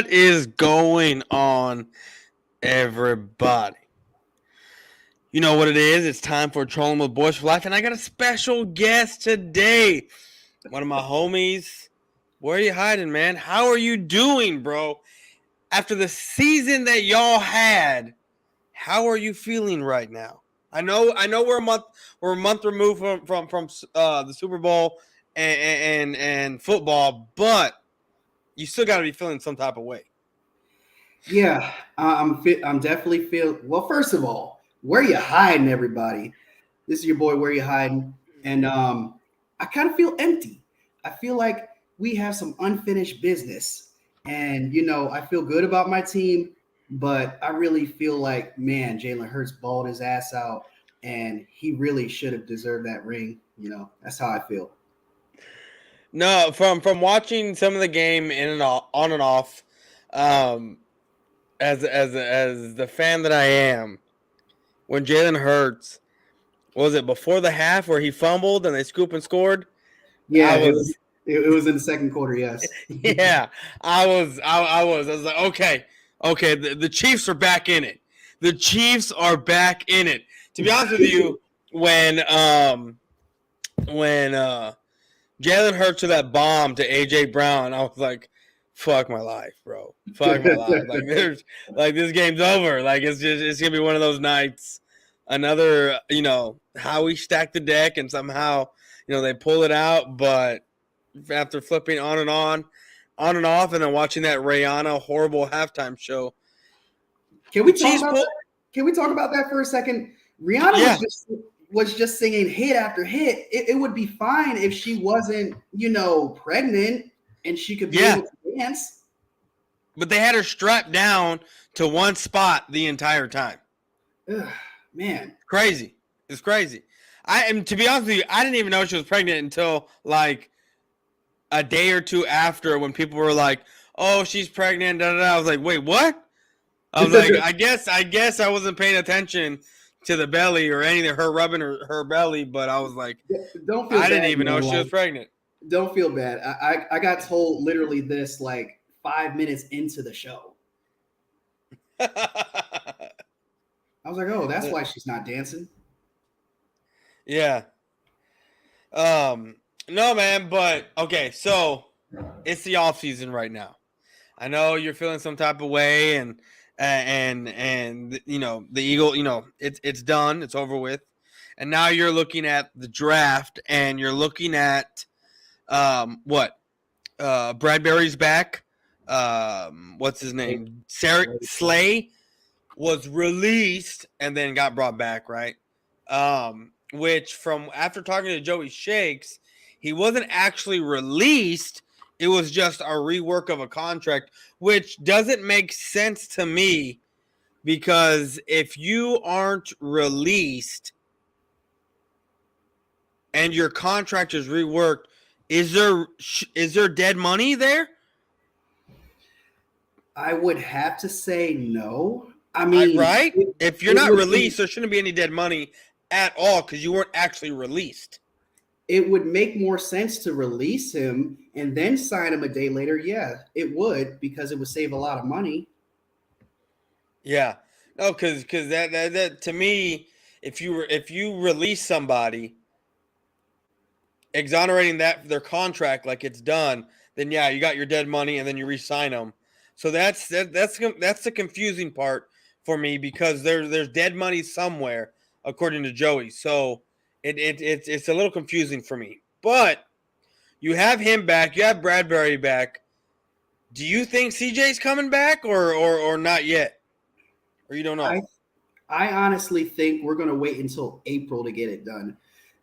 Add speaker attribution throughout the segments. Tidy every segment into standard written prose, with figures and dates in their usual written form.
Speaker 1: What is going on, everybody? You know what it is. It's time for Trolling with Boyz4Life, and I got a special guest today. One of my homies. Where are you hiding, man? How are you doing, bro? After the season that y'all had, how are you feeling right now? I know we're a month removed from the Super Bowl and football, but you still got to be feeling some type of way.
Speaker 2: Yeah, I'm definitely feel. Well, first of all, where you hiding, everybody? This is your boy. Where you hiding? And I kind of feel empty. I feel like we have some unfinished business, and I feel good about my team, but I really feel like, man, Jalen Hurts balled his ass out, and he really should have deserved that ring. That's how I feel.
Speaker 1: No, from watching some of the game in and off, on and off, um, as the fan that I am, when Jalen Hurts, was it before the half where he fumbled and they scoop and scored?
Speaker 2: Yeah,
Speaker 1: I
Speaker 2: it was.
Speaker 1: was
Speaker 2: It was in the second quarter. Yes.
Speaker 1: yeah, I was like, okay, the Chiefs are back in it. The Chiefs are back in it. To be honest with you, when Jalen Hurts to that bomb to AJ Brown, I was like, fuck my life, bro. Fuck my life. Like this game's over. Like it's gonna be one of those nights. Another, how we stack the deck and somehow, they pull it out, but after flipping on and off, and then watching that Rihanna horrible halftime show.
Speaker 2: Can we talk about that? Can we talk about that for a second? Rihanna was just singing hit after hit. It would be fine if she wasn't, pregnant and she could be able to dance.
Speaker 1: But they had her strapped down to one spot the entire time.
Speaker 2: Ugh, man,
Speaker 1: crazy. It's crazy. To be honest with you, I didn't even know she was pregnant until like a day or two after, when people were like, "Oh, she's pregnant." Da, da, da. I was like, "Wait, what?" I was like, I guess I wasn't paying attention to the belly or anything, her rubbing her belly, but I was like, I didn't even know she was pregnant.
Speaker 2: Don't feel bad. I got told literally this like 5 minutes into the show. I was like, oh, that's why she's not dancing.
Speaker 1: Yeah. No, man, but okay, so it's the off season right now. I know you're feeling some type of way, and the Eagle, it's done, it's over with, and now you're looking at the draft, and you're looking at Bradbury's back. What's his name? Slay was released and then got brought back, right? Which, from after talking to Joey Shakes, he wasn't actually released. It was just a rework of a contract, which doesn't make sense to me, because if you aren't released and your contract is reworked, is there dead money there?
Speaker 2: I would have to say no. I mean,
Speaker 1: right? If you're not released, there shouldn't be any dead money at all, because you weren't actually released.
Speaker 2: It would make more sense to release him and then sign him a day later. Yeah, it would, because it would save a lot of money.
Speaker 1: Yeah, no, because that to me, if you release somebody, exonerating their contract like it's done, then yeah, you got your dead money and then you re-sign them. So that's the confusing part for me, because there's dead money somewhere, according to Joey. So it's a little confusing for me. But you have him back, you have Bradbury back. Do you think CJ's coming back or not yet? Or you don't know?
Speaker 2: I honestly think we're going to wait until April to get it done,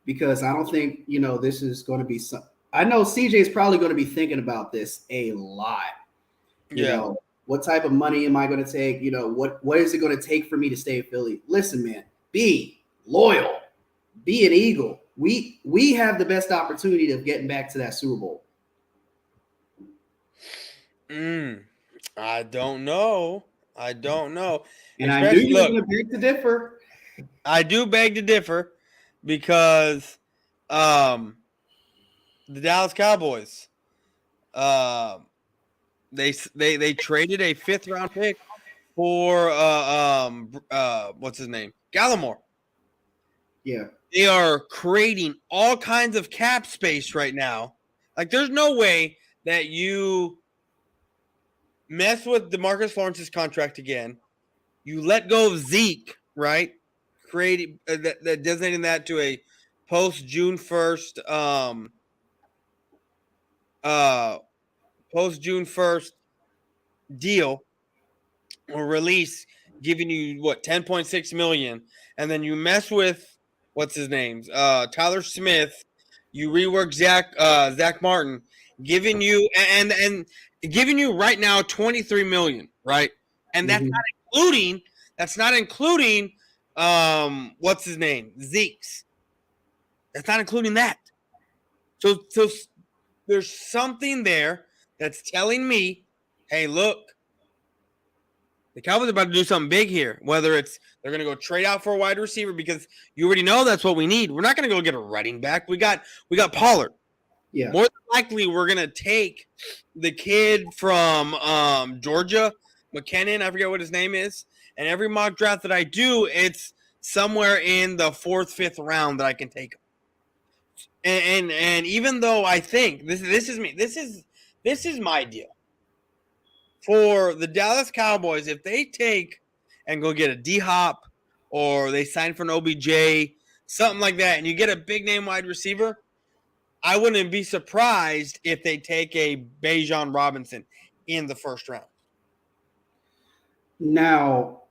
Speaker 2: because I don't think, this is going to be some. I know CJ is probably going to be thinking about this a lot. You know, what type of money am I going to take? What is it going to take for me to stay in Philly? Listen, man, be loyal, be an Eagle. We have the best opportunity of getting back to that Super Bowl.
Speaker 1: I don't know.
Speaker 2: And I knew you were going to beg to differ.
Speaker 1: I do beg to differ, because the Dallas Cowboys, They traded a 5th-round pick for what's his name? Gallimore.
Speaker 2: Yeah.
Speaker 1: They are creating all kinds of cap space right now. Like, there's no way that you mess with DeMarcus Lawrence's contract again. You let go of Zeke, right? Creating designating that to a post June 1st post June 1st deal or release, giving you what 10.6 million, and then you mess with what's his name, Tyler Smith. You rework Zach Martin, giving you and giving you right now 23 million, right? And that's not including what's his name, Zeke's. That's not including that. So there's something there that's telling me, hey, look, the Cowboys are about to do something big here. Whether it's they're going to go trade out for a wide receiver because you already know that's what we need. We're not going to go get a running back. We got Pollard.
Speaker 2: Yeah.
Speaker 1: More than likely, we're going to take the kid from Georgia, McKinnon. I forget what his name is. And every mock draft that I do, it's somewhere in the 4th, 5th round that I can take him. And even though I think this is me, this is my deal. For the Dallas Cowboys, if they take and go get a D-Hop or they sign for an OBJ, something like that, and you get a big-name wide receiver, I wouldn't be surprised if they take a Bijan Robinson in the 1st round.
Speaker 2: Now,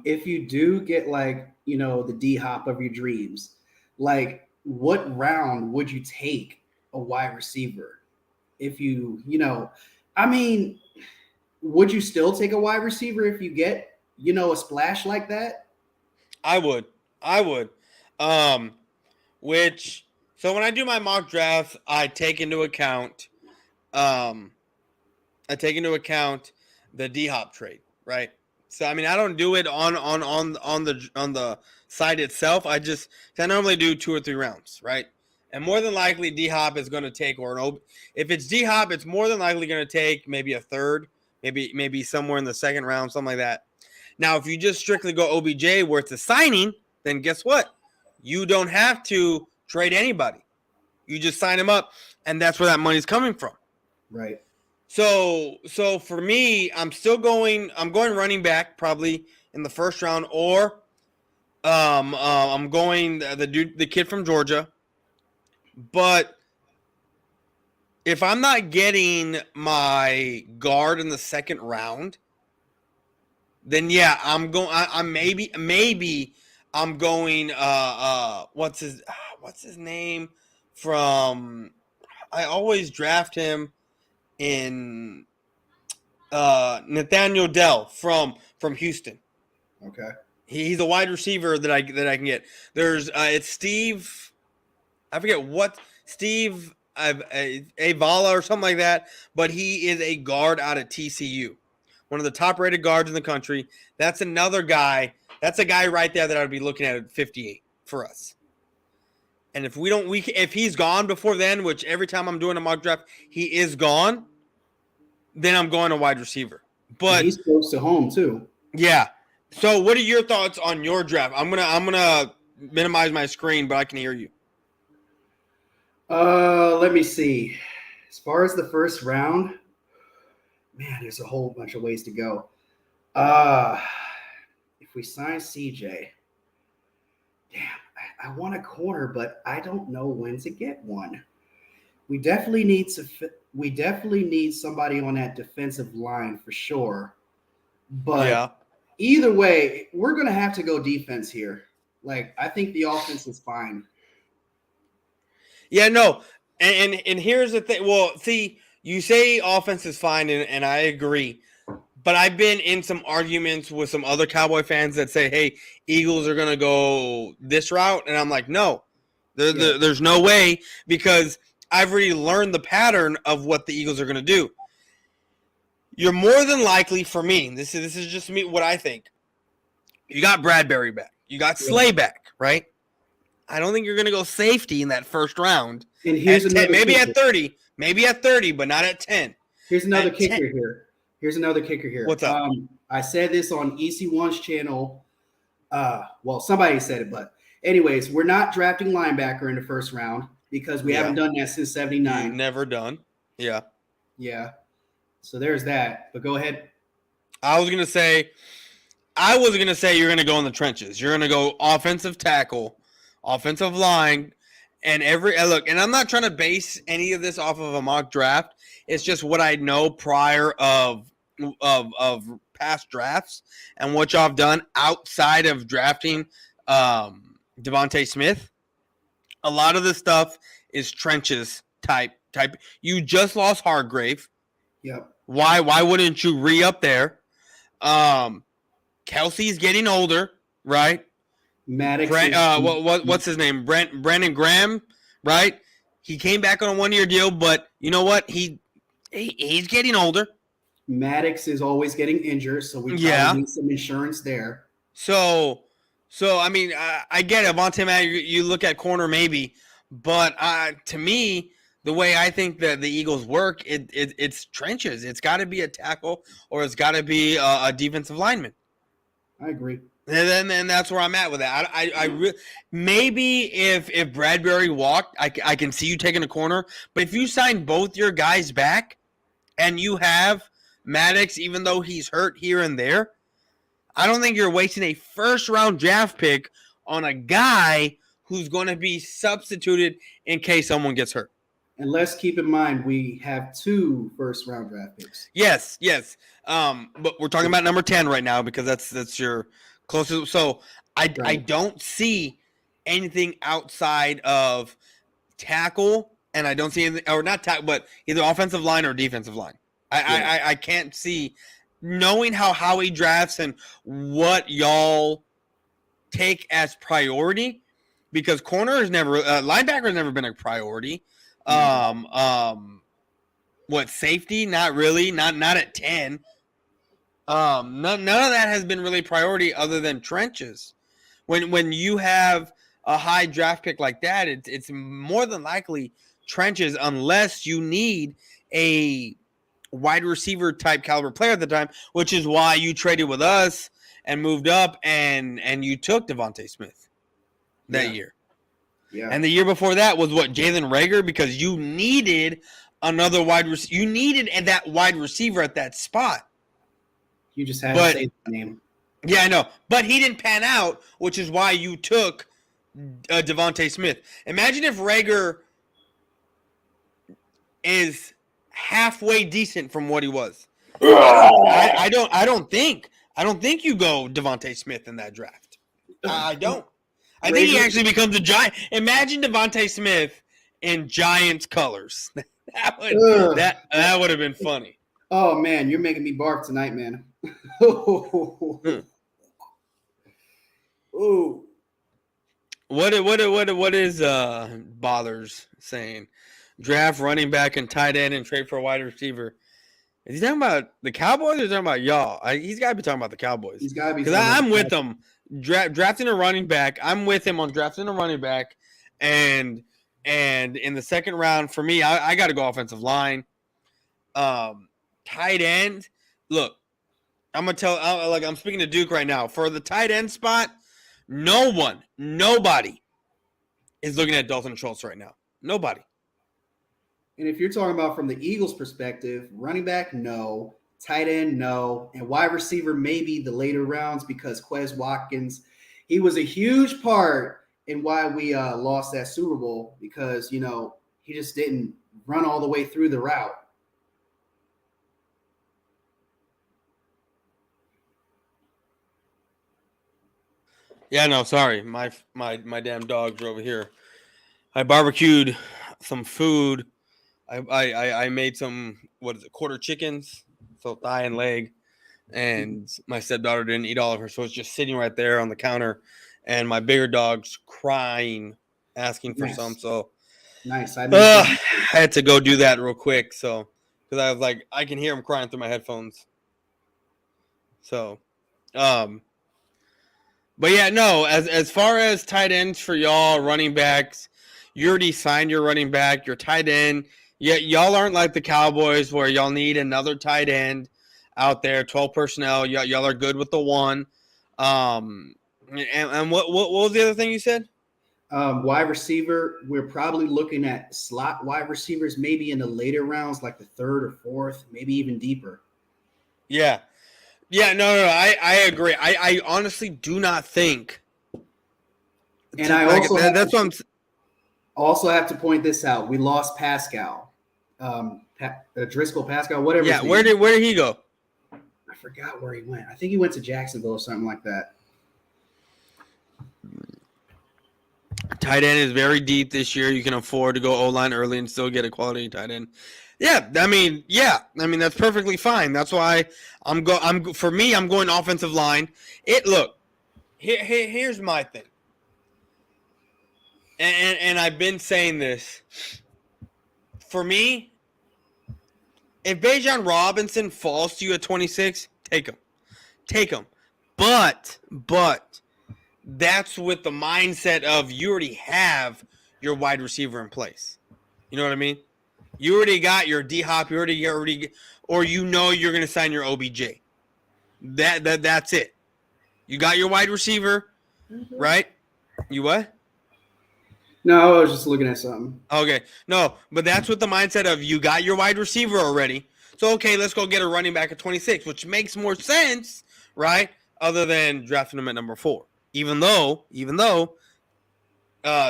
Speaker 2: if you do get the D-Hop of your dreams, what round would you take a wide receiver? If I mean, would you still take a wide receiver if you get, a splash like that?
Speaker 1: I would. So when I do my mock drafts, I take into account the D-Hop trade, right? So I mean, I don't do it on the site itself. I normally do 2 or 3 rounds, right? And more than likely, D-Hop is going to take if it's D-Hop, it's more than likely going to take maybe a 3rd. Maybe somewhere in the 2nd round, something like that. Now, if you just strictly go OBJ where it's a signing, then guess what? You don't have to trade anybody. You just sign him up, and that's where that money's coming from.
Speaker 2: Right.
Speaker 1: So for me, I'm going running back probably in the 1st round, or I'm going the kid from Georgia. But if I'm not getting my guard in the 2nd round, then yeah, I'm going. I'm maybe I'm going. What's his name from? I always draft him in Nathaniel Dell from Houston.
Speaker 2: Okay.
Speaker 1: He's a wide receiver that I can get. There's it's Steve. I forget what Steve. Avala or something like that, but he is a guard out of TCU, one of the top-rated guards in the country. That's another guy. That's a guy right there that I'd be looking at 58 for us. And if if he's gone before then, which every time I'm doing a mock draft he is gone, then I'm going a wide receiver. But
Speaker 2: he's close to home too.
Speaker 1: Yeah. So, what are your thoughts on your draft? I'm gonna minimize my screen, but I can hear you.
Speaker 2: Let me see. As far as the 1st round, man, there's a whole bunch of ways to go. If we sign CJ, damn, I want a corner, but I don't know when to get one. We definitely need somebody on that defensive line for sure. But Either way, we're gonna have to go defense here. I think the offense is fine.
Speaker 1: Yeah, no, and here's the thing. Well, see, you say offense is fine, and I agree. But I've been in some arguments with some other Cowboy fans that say, hey, Eagles are going to go this route. And I'm like, no, there's no way, because I've already learned the pattern of what the Eagles are going to do. You're more than likely, for me, this is just me, what I think. You got Bradbury back. You got Slay back, right? I don't think you're going to go safety in that 1st round.
Speaker 2: And here's
Speaker 1: at 10,
Speaker 2: maybe
Speaker 1: at 30, but not at 10.
Speaker 2: Here's another
Speaker 1: At
Speaker 2: kicker
Speaker 1: 10
Speaker 2: here. Here's another kicker here.
Speaker 1: What's up?
Speaker 2: I said this on EC1's channel. Well, somebody said it, but anyways, we're not drafting linebacker in the first round because we haven't done that since '79.
Speaker 1: Never done. Yeah.
Speaker 2: Yeah. So there's that. But go ahead.
Speaker 1: I was gonna say you're gonna go in the trenches. You're gonna go offensive tackle, offensive line, and look. And I'm not trying to base any of this off of a mock draft. It's just what I know prior of past drafts and what y'all have done outside of drafting Devontae Smith. A lot of the stuff is trenches type. You just lost Hargrave.
Speaker 2: Yep.
Speaker 1: Why wouldn't you re-up there? Kelsey's getting older, right?
Speaker 2: Maddox.
Speaker 1: What's his name? Brandon Graham, right? He came back on a 1-year deal, but you know what? He's getting older.
Speaker 2: Maddox is always getting injured, so we probably need some insurance there.
Speaker 1: So I mean, I get it. Avonte Maddox, you look at corner maybe, but to me, the way I think that the Eagles work, it's trenches. It's got to be a tackle or it's got to be a defensive lineman.
Speaker 2: I agree.
Speaker 1: And that's where I'm at with that. Maybe if Bradbury walked, I can see you taking a corner. But if you sign both your guys back and you have Maddox, even though he's hurt here and there, I don't think you're wasting a first-round draft pick on a guy who's going to be substituted in case someone gets hurt.
Speaker 2: And let's keep in mind we have 2 first-round draft picks.
Speaker 1: Yes. But we're talking about number 10 right now because that's your closest. So I don't see anything outside of tackle, and I don't see anything, or not tackle, but either offensive line or defensive line. I can't see, knowing how Howie drafts and what y'all take as priority, because corner is never, linebacker has never been a priority. What, safety? Not really. Not at 10. None of that has been really priority other than trenches. When you have a high draft pick like that, it's more than likely trenches unless you need a wide receiver type caliber player at the time, which is why you traded with us and moved up and you took Devontae Smith that year. Yeah. And the year before that was what, Jalen Reagor, because you needed another wide receiver. You needed that wide receiver at that spot.
Speaker 2: You just had to say the name.
Speaker 1: Yeah, I know. But he didn't pan out, which is why you took Devontae Smith. Imagine if Reagor is halfway decent from what he was. I don't think you go Devontae Smith in that draft. I don't. I think he actually becomes a Giant. Imagine Devontae Smith in Giants colors. That would have been funny.
Speaker 2: Oh man, you're making me barf tonight, man. Ooh.
Speaker 1: What is Bothers saying? Draft running back and tight end and trade for a wide receiver. Is he talking about the Cowboys or is he talking about y'all? He's got to be talking about the Cowboys.
Speaker 2: He's got to be.
Speaker 1: Because I'm with him. Drafting a running back. I'm with him on drafting a running back. And in the second round, for me, I got to go offensive line. Tight end. Look, I'm going to tell, I'm speaking to Duke right now. For the tight end spot, nobody is looking at Dalton Schultz right now. Nobody.
Speaker 2: And if you're talking about from the Eagles' perspective, running back, no. Tight end, no. And wide receiver, maybe the later rounds, because Quez Watkins, he was a huge part in why we lost that Super Bowl, because, he just didn't run all the way through the route.
Speaker 1: Yeah, no, sorry. My damn dogs are over here. I barbecued some food. I made some, quarter chickens, so thigh and leg, and my stepdaughter didn't eat all of her, so it's just sitting right there on the counter, and my bigger dog's crying, asking for some, so
Speaker 2: nice.
Speaker 1: I had to go do that real quick, so, because I was like, I can hear him crying through my headphones, so, but yeah, no, as far as tight ends for y'all, running backs, you already signed your running back, your tight end. Yeah, y'all aren't like the Cowboys where y'all need another tight end out there, 12 personnel. Y'all are good with the one. And what was the other thing you said?
Speaker 2: Wide receiver, we're probably looking at slot wide receivers, maybe in the later rounds, like the third or fourth, maybe even deeper.
Speaker 1: Yeah. Yeah, no, I agree. I honestly do not think.
Speaker 2: And I
Speaker 1: That's what I'm.
Speaker 2: also have to point this out. We lost Pascal, Driscoll Pascal, whatever.
Speaker 1: Yeah,
Speaker 2: his name.
Speaker 1: where did he go?
Speaker 2: I forgot where he went. I think he went to Jacksonville or something like that.
Speaker 1: Tight end is very deep this year. You can afford to go O-line early and still get a quality tight end. Yeah, I mean that's perfectly fine. That's why I'm going offensive line. Here's my thing. And I've been saying this. For me, if Bijan Robinson falls to you at 26, take him. Take him. But that's with the mindset of you already have your wide receiver in place. You know what I mean? You already got your D-Hop. You already, or you know you're going to sign your OBJ. That's it. You got your wide receiver, right? You what?
Speaker 2: No, I was just looking at something.
Speaker 1: Okay. No, but that's with the mindset of you got your wide receiver already. So, okay, let's go get a running back at 26, which makes more sense, right? Other than drafting him at number 4. Even though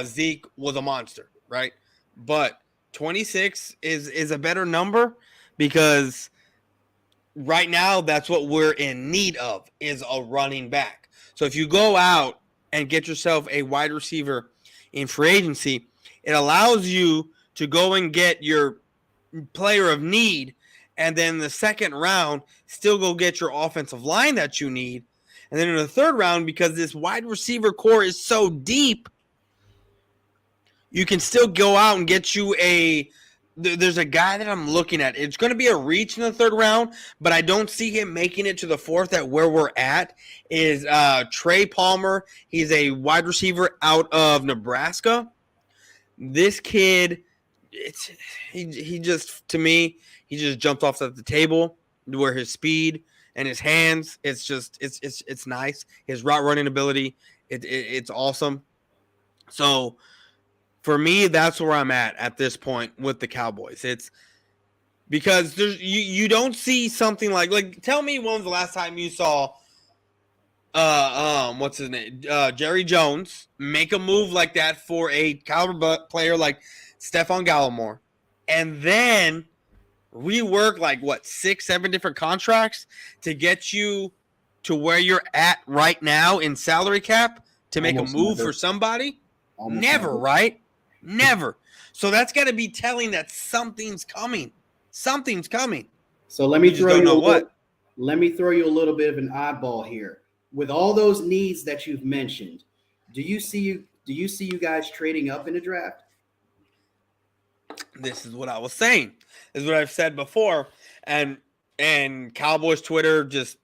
Speaker 1: Zeke was a monster, right? But 26 is a better number because right now that's what we're in need of is a running back. So if you go out and get yourself a wide receiver in free agency, it allows you to go and get your player of need, and then in the second round still go get your offensive line that you need. And then in the third round, because this wide receiver core is so deep, you can still go out and get you there's a guy that I'm looking at. It's going to be a reach in the third round, but I don't see him making it to the fourth at where we're at, is Trey Palmer. He's a wide receiver out of Nebraska. This kid, he just, to me, he just jumped off at the table where his speed and his hands, it's nice. His route running ability, it's awesome. So for me, that's where I'm at this point with the Cowboys. It's because you don't see something like tell me when was the last time you saw what's his name? Jerry Jones make a move like that for a caliber player like Stephon Gallimore, and then rework 6-7 different contracts to get you to where you're at right now in salary cap to make almost a move for somebody? Almost never, right? Never. So that's got to be telling that something's coming. Something's coming.
Speaker 2: So let me throw you a little bit of an oddball here. With all those needs that you've mentioned, do you see you guys trading up in the draft?
Speaker 1: This is what I was saying. This is what I've said before, and Cowboys Twitter just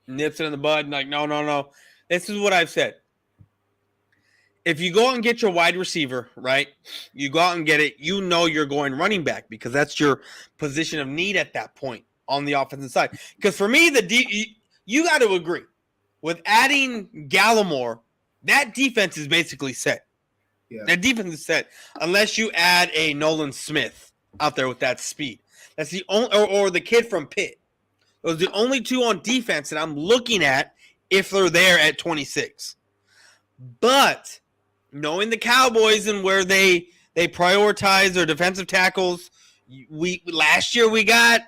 Speaker 1: nips it in the bud. And no. This is what I've said. If you go out and get your wide receiver, right? You go out and get it. You know you're going running back because that's your position of need at that point on the offensive side. Because for me, you got to agree with adding Gallimore. That defense is basically set. Yeah. That defense is set unless you add a Nolan Smith out there with that speed. That's the only, or the kid from Pitt. Those are the only two on defense that I'm looking at if they're there at 26. But knowing the Cowboys and where they prioritize their defensive tackles, last year we got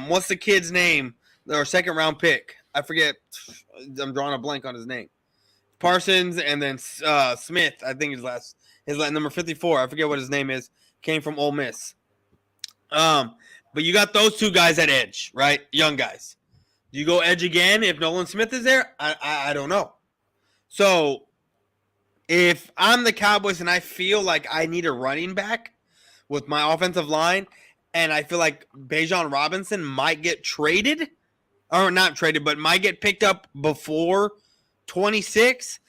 Speaker 1: what's the kid's name? Our second round pick. I forget. I'm drawing a blank on his name. Parsons and then Smith, I think his number 54. I forget what his name is. Came from Ole Miss. But you got those two guys at edge, right? Young guys. Do you go edge again if Nolan Smith is there? I don't know. So if I'm the Cowboys and I feel like I need a running back with my offensive line, and I feel like Bijan Robinson might get traded, or not traded, but might get picked up before 26,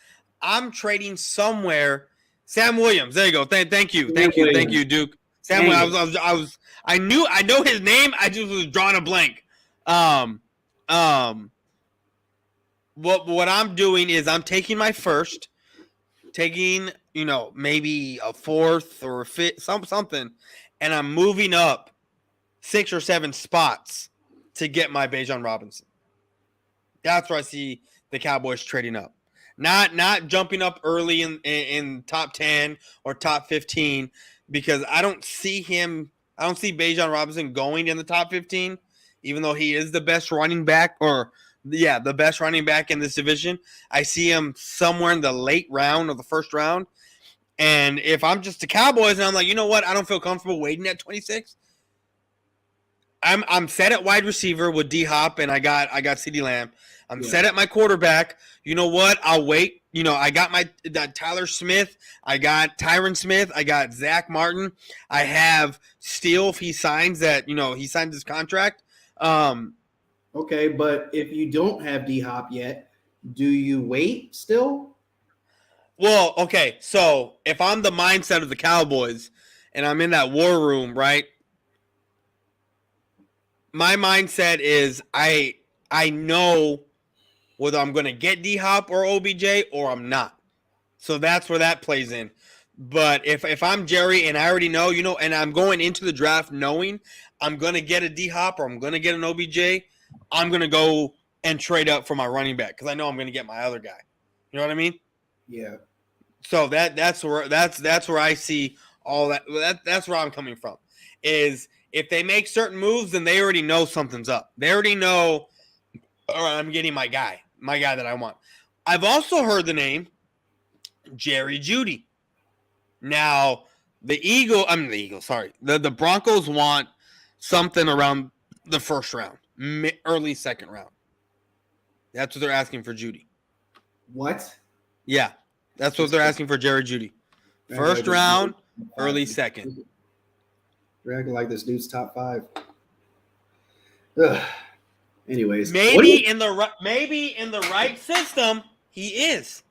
Speaker 1: I'm trading somewhere Sam Williams. There you go. Thank you, Duke. Sam
Speaker 2: Dang
Speaker 1: Williams. I know his name. I just was drawing a blank. What I'm doing is I'm taking my first, maybe a fourth or a fifth, something, and I'm moving up 6 or 7 spots to get my Bijan Robinson. That's where I see the Cowboys trading up. Not jumping up early in top 10 or top 15, because I don't see Bijan Robinson going in the top 15, even though he is the best running back, the best running back in this division. I see him somewhere in the late round or the first round. And if I'm just the Cowboys and I'm like, you know what, I don't feel comfortable waiting at 26. I'm set at wide receiver with D-Hop, and I got CeeDee Lamb. I'm set at my quarterback. You know what? I'll wait. I got Tyler Smith. I got Tyron Smith. I got Zach Martin. I have Steele if he signs he signs his contract.
Speaker 2: Okay, but if you don't have D-Hop yet, do you wait still?
Speaker 1: Well, okay. So if I'm the mindset of the Cowboys and I'm in that war room, right? My mindset is I know whether I'm going to get D-Hop or OBJ or I'm not. So that's where that plays in. But if I'm Jerry and I already know, and I'm going into the draft knowing I'm going to get a D-Hop or I'm going to get an OBJ, I'm going to go and trade up for my running back because I know I'm going to get my other guy. You know what I mean?
Speaker 2: Yeah.
Speaker 1: So that's where I see all that. That's where I'm coming from. Is if they make certain moves, then they already know something's up. They already know, all right, I'm getting my guy that I want. I've also heard the name Jerry Jeudy. Now, the Broncos want something around the first round, early second round. That's what they're asking for Jeudy.
Speaker 2: What?
Speaker 1: Yeah, that's what they're asking for Jerry Jeudy. First round, early second.
Speaker 2: You're acting like this dude's top 5. Ugh. Anyways,
Speaker 1: maybe in the right system he is.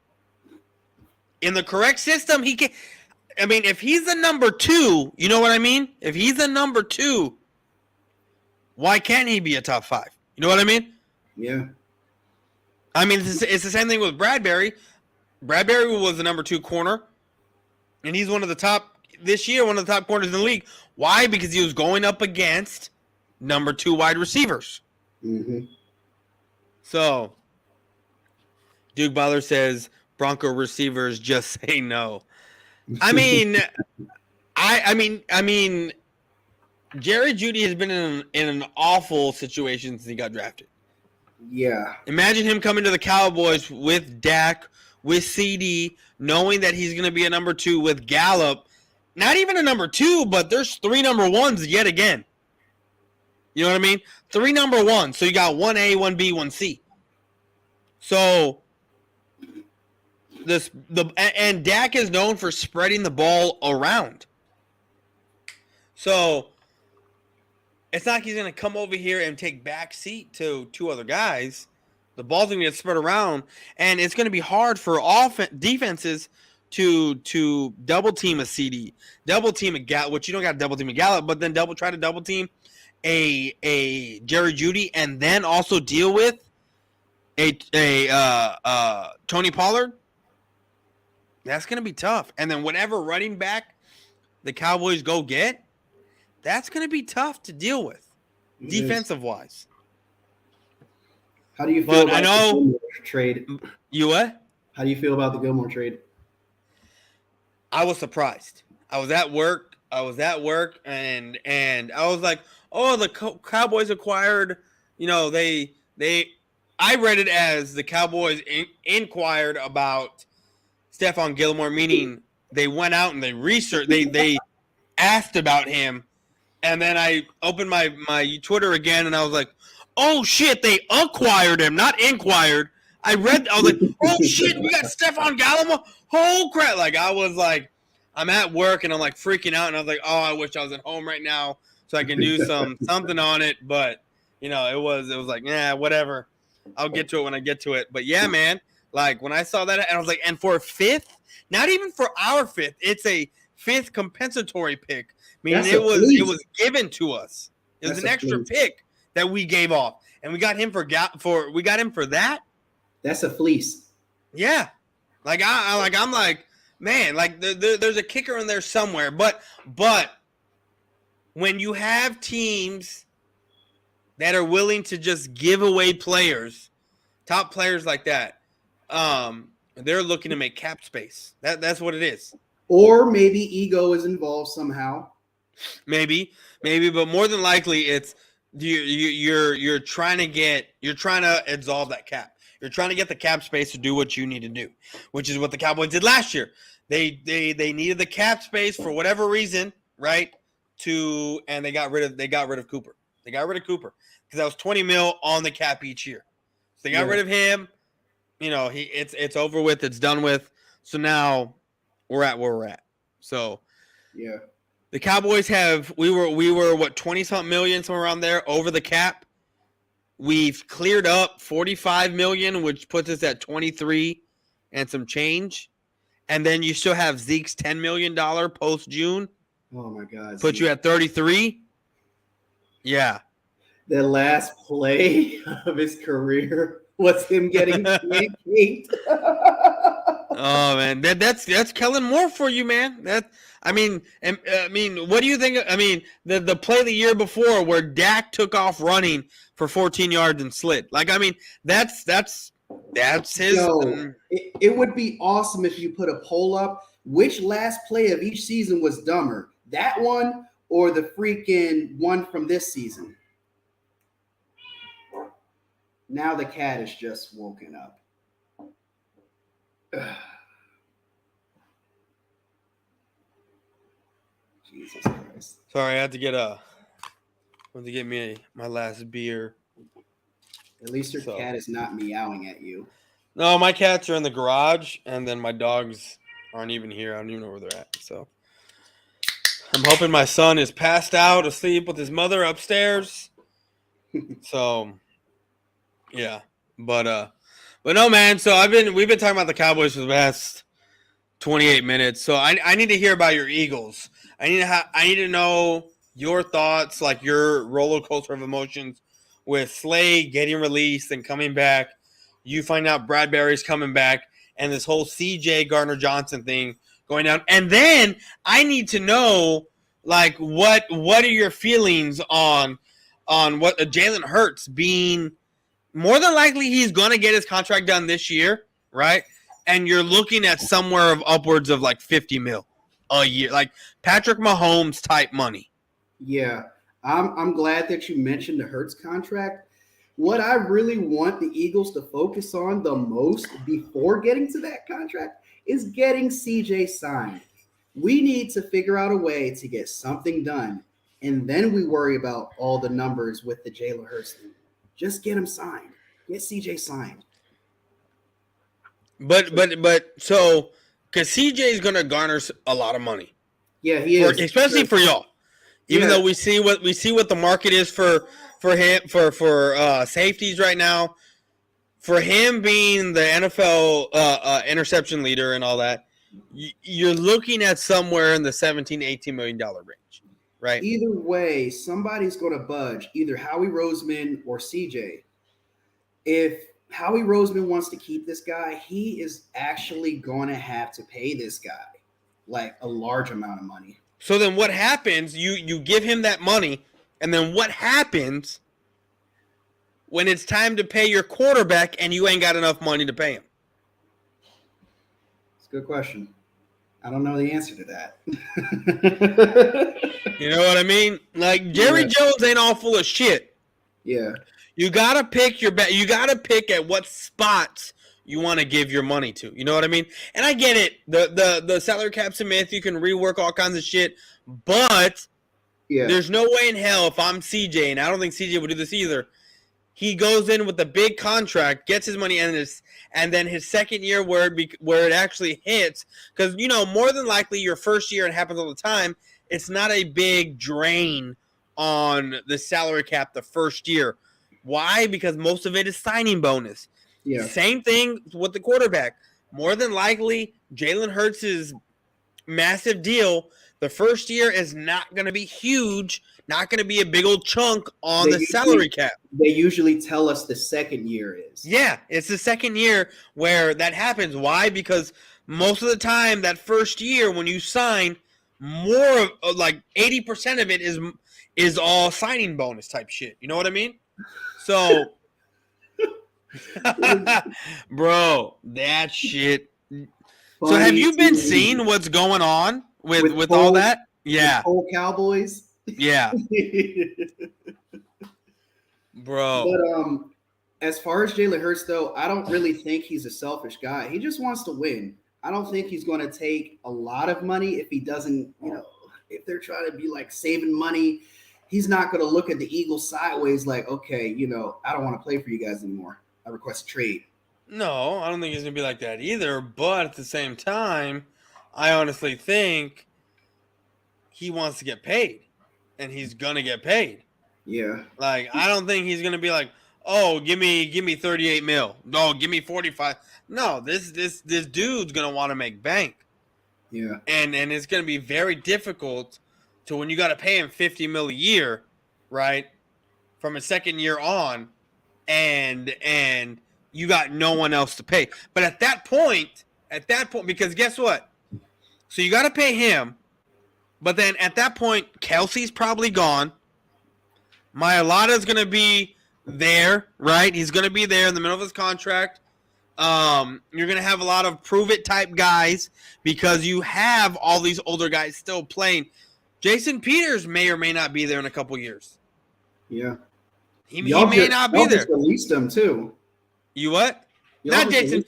Speaker 1: In the correct system, he can. I mean, if he's the number 2, you know what I mean? If he's the number 2, why can't he be a top 5? You know what I mean?
Speaker 2: Yeah.
Speaker 1: I mean, it's the same thing with Bradbury. Bradbury was the number 2 corner, and he's one of the top corners in the league. Why? Because he was going up against number 2 wide receivers.
Speaker 2: Mm-hmm.
Speaker 1: So, Duke Butler says Bronco receivers just say no. I mean, I mean, Jerry Jeudy has been in an awful situation since he got drafted.
Speaker 2: Yeah.
Speaker 1: Imagine him coming to the Cowboys with Dak, with CD, knowing that he's going to be a number 2 with Gallup. Not even a number 2, but there's 3 number 1s yet again. You know what I mean? 3 number 1s. So you got 1A, 1B, 1C. So and Dak is known for spreading the ball around. So it's not like he's going to come over here and take back seat to 2 other guys. The ball's going to get spread around, and it's going to be hard for defenses to double team a CD, double team a Gallup, which you don't got to double team a Gallup, but then try to double team a Jerry Jeudy, and then also deal with a Tony Pollard. That's going to be tough. And then whatever running back the Cowboys go get, that's going to be tough to deal with, defensive wise.
Speaker 2: How do you feel about the Gilmore trade?
Speaker 1: You what?
Speaker 2: How do you feel about the Gilmore trade?
Speaker 1: I was surprised. I was at work, and I was like, oh, the Cowboys acquired, I read it as the Cowboys inquired about Stephon Gilmore, meaning they went out and they researched, they asked about him, and then I opened my Twitter again, and I was like, oh shit, they acquired him, not inquired. I was like, oh shit, we got Stephon Gilmore. Oh crap! I'm at work and I'm like freaking out, and I was like, oh, I wish I was at home right now so I can do something on it. But it was like, yeah, whatever. I'll get to it when I get to it. But yeah, man, like when I saw that, and I was like, and for a 5th, Not even for our fifth. It's a fifth compensatory pick, meaning
Speaker 2: That's
Speaker 1: it
Speaker 2: a fleece.
Speaker 1: was given to us. It was
Speaker 2: That's
Speaker 1: an
Speaker 2: a
Speaker 1: extra
Speaker 2: fleece.
Speaker 1: pick that we gave off, and we got him for that.
Speaker 2: That's a fleece.
Speaker 1: Yeah, I'm like, man, like there's a kicker in there somewhere, but when you have teams that are willing to just give away players, top players like that, they're looking to make cap space. That's what it is.
Speaker 2: Or maybe ego is involved somehow.
Speaker 1: Maybe, but more than likely, it's you're trying to absolve that cap. You're trying to get the cap space to do what you need to do, which is what the Cowboys did last year. They needed the cap space for whatever reason, right? And they got rid of Cooper. They got rid of Cooper because that was $20 million on the cap each year. So they got rid of him. It's over with. It's done with. So now we're at where we're at. So
Speaker 2: yeah,
Speaker 1: the Cowboys we were what 20-something million, somewhere around there, over the cap. We've cleared up $45 million, which puts us at 23 and some change. And then you still have Zeke's $10 million post June.
Speaker 2: Oh my God!
Speaker 1: Put you at 33. Yeah.
Speaker 2: The last play of his career was him getting pancaked.
Speaker 1: Oh man, that's Kellen Moore for you, man. What do you think? I mean, the play the year before where Dak took off running for 14 yards and slid. Like, I mean, that's his.
Speaker 2: It would be awesome if you put a poll up. Which last play of each season was dumber? That one or the freaking one from this season? Now the cat is just woken up. Jesus Christ.
Speaker 1: Sorry, I had to get my last beer.
Speaker 2: At least your cat is not meowing at you.
Speaker 1: No, my cats are in the garage, and then my dogs aren't even here. I don't even know where they're at. So I'm hoping my son is passed out asleep with his mother upstairs. So yeah. But no, man. So we've been talking about the Cowboys for the past 28 minutes. So I need to hear about your Eagles. I need to know your thoughts, like your roller coaster of emotions with Slay getting released and coming back. You find out Bradbury's coming back, and this whole CJ Gardner-Johnson thing going down. And then I need to know, like, what are your feelings on what Jalen Hurts being more than likely he's going to get his contract done this year, right? And you're looking at somewhere of upwards of like $50 million a year, like Patrick Mahomes type money.
Speaker 2: Yeah, I'm glad that you mentioned the Hurts contract. What I really want the Eagles to focus on the most before getting to that contract is getting CJ signed. We need to figure out a way to get something done, and then we worry about all the numbers with the Jalen Hurts thing. Just get him signed. Get CJ signed.
Speaker 1: But so because CJ is going to garner a lot of money.
Speaker 2: Yeah, he is,
Speaker 1: especially for y'all. Even though we see what the market is for him for safeties right now, for him being the NFL interception leader and all that, you're looking at somewhere in the $17-18 million range, right?
Speaker 2: Either way, somebody's going to budge, either Howie Roseman or CJ. If Howie Roseman wants to keep this guy, he is actually going to have to pay this guy like a large amount of money.
Speaker 1: So then what happens, you give him that money, and then what happens when it's time to pay your quarterback and you ain't got enough money to pay him?
Speaker 2: It's a good question. I don't know the answer to that.
Speaker 1: You know what I mean? Like, Jerry Jones ain't all full of shit.
Speaker 2: Yeah.
Speaker 1: You got to pick you got to pick at what spots you want to give your money to. You know what I mean? And I get it. The salary cap's a myth. You can rework all kinds of shit. But there's no way in hell if I'm CJ, and I don't think CJ would do this either, he goes in with a big contract, gets his money, and then his second year where it actually hits, because, you know, more than likely your first year, it happens all the time, it's not a big drain on the salary cap the first year. Why? Because most of it is signing bonus.
Speaker 2: Yeah.
Speaker 1: Same thing with the quarterback. more than likely Jalen Hurts' massive deal, the first year is not going to be huge, not going to be a big old chunk on the salary cap.
Speaker 2: They usually tell us the second year is.
Speaker 1: Yeah, it's the second year where that happens. Why? Because most of the time, that first year when you sign, more of like 80% of it is all signing bonus type shit. You know what I mean? So, bro, that shit. So have you been seeing what's going on with all that? Yeah.
Speaker 2: With Cowboys?
Speaker 1: Yeah. Bro.
Speaker 2: But as far as Jalen Hurts, though, I don't really think he's a selfish guy. He just wants to win. I don't think he's going to take a lot of money if he doesn't, if they're trying to be like saving money. He's not going to look at the Eagles sideways like, okay, I don't want to play for you guys anymore. I request a trade.
Speaker 1: No, I don't think he's going to be like that either. But at the same time, I honestly think he wants to get paid. And he's going to get paid.
Speaker 2: Yeah.
Speaker 1: Like, I don't think he's going to be like, oh, give me 38 mil. No, give me 45. No, this dude's going to want to make bank.
Speaker 2: Yeah.
Speaker 1: And it's going to be very difficult to when you got to pay him 50 mil a year, right? From his second year on, and you got no one else to pay. But at that point, because guess what? So you got to pay him, but then at that point, Kelsey's probably gone. Mailata's going to be there, right? He's going to be there in the middle of his contract. You're going to have a lot of prove-it type guys because you have all these older guys still playing. Jason Peters may or may not be there in a couple years.
Speaker 2: Yeah.
Speaker 1: He may not be there.
Speaker 2: Released him too.
Speaker 1: You what? Not Jason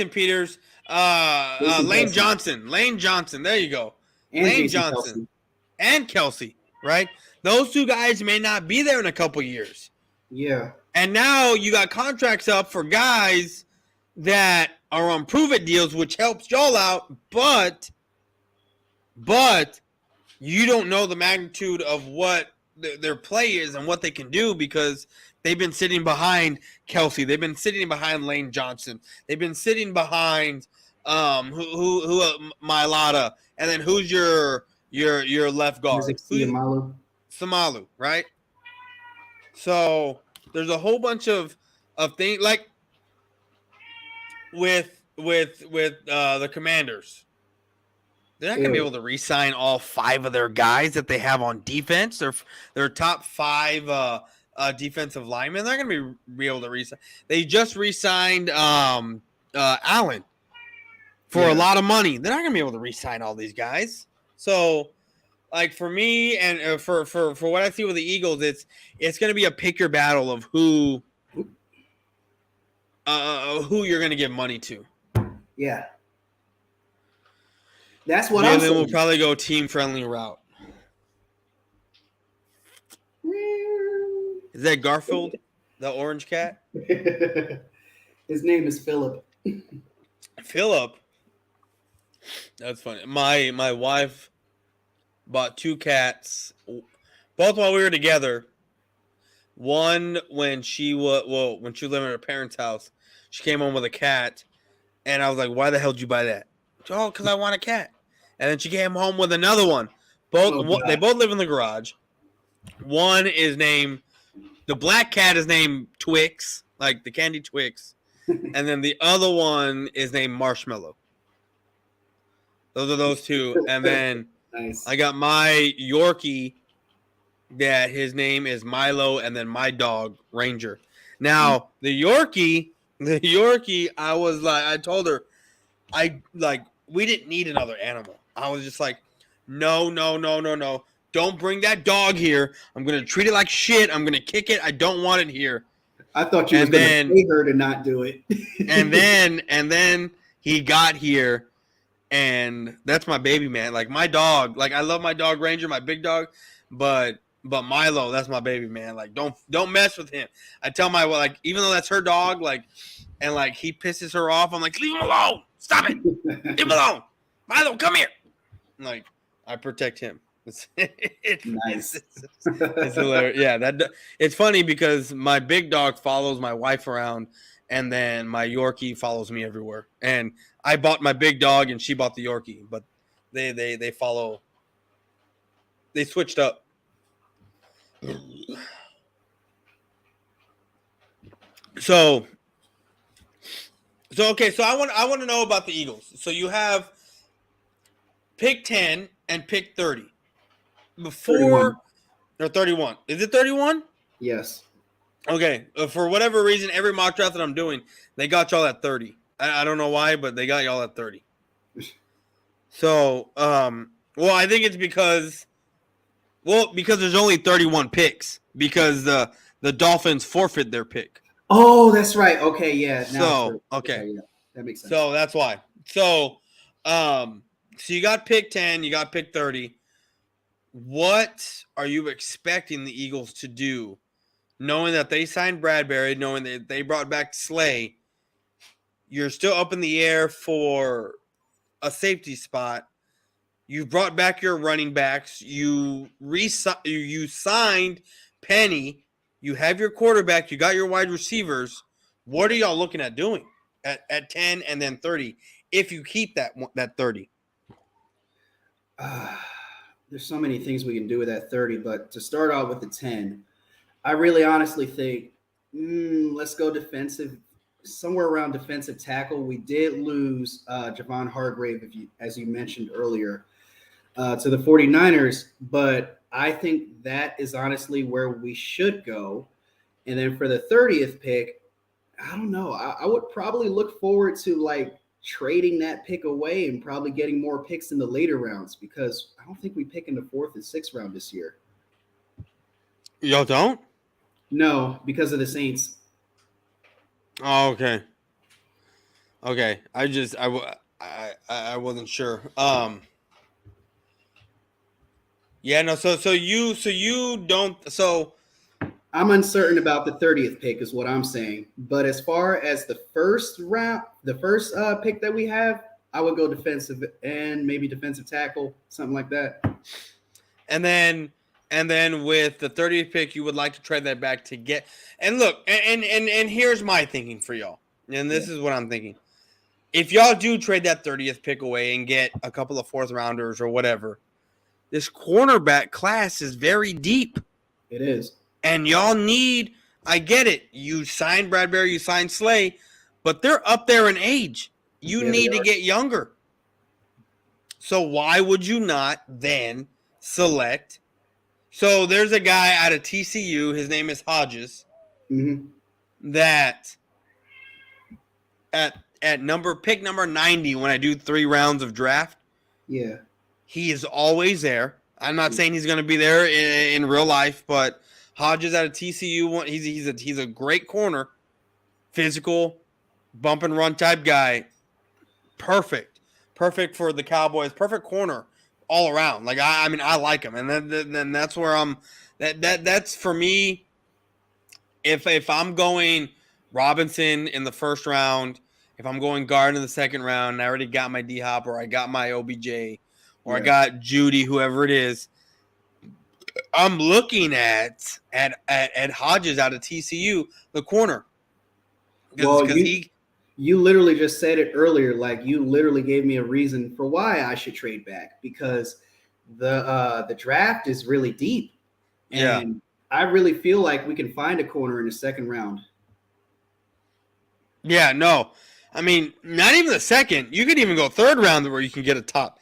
Speaker 1: Peters. Lane Johnson. Lane Johnson. There you go.
Speaker 2: And
Speaker 1: Lane
Speaker 2: Jason
Speaker 1: Johnson.
Speaker 2: Kelsey.
Speaker 1: And Kelsey, right? Those two guys may not be there in a couple years.
Speaker 2: Yeah.
Speaker 1: And now you got contracts up for guys that are on prove-it deals, which helps y'all out, but you don't know the magnitude of what their play is and what they can do because they've been sitting behind Kelsey. They've been sitting behind Lane Johnson. They've been sitting behind Mailata. And then who's your left guard? Samalu, right? So there's a whole bunch of things like with the Commanders. They're not going to be able to re-sign all 5 of their guys that they have on defense. Their top 5 defensive linemen. They're not going to be able to re-sign. They just re-signed Allen for a lot of money. They're not going to be able to re-sign all these guys. So, like for me and for what I see with the Eagles, it's going to be a pick your battle of who you're going to give money to.
Speaker 2: Yeah. That's what I'm saying.
Speaker 1: We'll probably go team-friendly route. Is that Garfield, the orange cat?
Speaker 2: His name is Philip.
Speaker 1: Philip? That's funny. My wife bought 2 cats, both while we were together. One when she lived at her parents' house, she came home with a cat, and I was like, "Why the hell did you buy that?" Oh, because I want a cat. And then she came home with another one. They both live in the garage. One is named the black cat is named Twix, like the candy Twix, and then the other one is named Marshmallow. Those are those 2, and then
Speaker 2: nice. I
Speaker 1: got my Yorkie. That his name is Milo, and then my dog Ranger. Now the Yorkie, I was like, I told her, we didn't need another animal. I was just like, no. Don't bring that dog here. I'm going to treat it like shit. I'm going to kick it. I don't want it here.
Speaker 2: I thought you were going to pay her to not do it.
Speaker 1: and then he got here, and that's my baby, man. Like my dog, like I love my dog Ranger, my big dog, but Milo, that's my baby, man. Like don't mess with him. I tell my even though that's her dog, and he pisses her off, I'm like, leave him alone. Stop it. Leave him alone. Milo, come here. Like I protect him.
Speaker 2: Nice.
Speaker 1: It's hilarious. Yeah, it's funny because my big dog follows my wife around, and then my Yorkie follows me everywhere. And I bought my big dog, and she bought the Yorkie, but they follow. They switched up. So okay. So I want to know about the Eagles. So you have pick 10 and pick 30
Speaker 2: 31.
Speaker 1: before or 31. Is it 31?
Speaker 2: Yes.
Speaker 1: Okay. For whatever reason, every mock draft that I'm doing, they got y'all at 30. I don't know why, but they got y'all at 30. So, well, I think it's because there's only 31 picks because the Dolphins forfeit their pick.
Speaker 2: Oh, that's right. Okay, yeah.
Speaker 1: So, okay.
Speaker 2: Yeah, that makes sense.
Speaker 1: So that's why. So, so you got pick 10, you got pick 30. What are you expecting the Eagles to do, knowing that they signed Bradbury, knowing that they brought back Slay? You're still up in the air for a safety spot. You brought back your running backs. You signed Penny. You have your quarterback. You got your wide receivers. What are y'all looking at doing at 10 and then 30 if you keep that 30?
Speaker 2: There's so many things we can do with that 30, but to start out with the 10, I really honestly think let's go defensive, somewhere around defensive tackle. We did lose Javon Hargrave, as you mentioned earlier, to the 49ers, but I think that is honestly where we should go. And then for the 30th pick, I don't know. I would probably look forward to like trading that pick away and probably getting more picks in the later rounds, because I don't think we pick in the 4th and 6th round this year.
Speaker 1: Y'all don't?
Speaker 2: No, because of the Saints.
Speaker 1: Oh, okay. Okay. I wasn't sure. Yeah, no, so you don't, so
Speaker 2: I'm uncertain about the 30th pick is what I'm saying. But as far as the first round, the first pick that we have, I would go defensive and maybe defensive tackle, something like that.
Speaker 1: And then with the 30th pick, you would like to trade that back to get. And look, and here's my thinking for y'all. And this is what I'm thinking. If y'all do trade that 30th pick away and get a couple of 4th rounders or whatever, this cornerback class is very deep.
Speaker 2: It is.
Speaker 1: And y'all need, I get it. You signed Bradbury, you signed Slay, but they're up there in age. You need to get younger. So why would you not then select? So there's a guy out of TCU. His name is Hodges.
Speaker 2: Mm-hmm.
Speaker 1: That at pick number 90, when I do 3 rounds of draft,
Speaker 2: yeah,
Speaker 1: he is always there. I'm not saying he's going to be there in real life, but Hodges out of TCU, he's a great corner, physical, bump and run type guy. Perfect for the Cowboys. Perfect corner all around. Like I mean, I like him, and then that's where I'm. That's for me. If I'm going Robinson in the first round, if I'm going guard in the second round, and I already got my D-Hop or I got my OBJ or I got Judy, whoever it is, I'm looking at Hodges out of TCU, the corner.
Speaker 2: Well, you literally just said it earlier. Like you literally gave me a reason for why I should trade back, because the draft is really deep. And I really feel like we can find a corner in the second round.
Speaker 1: Yeah, no. I mean, not even the second. You could even go third round where you can get a top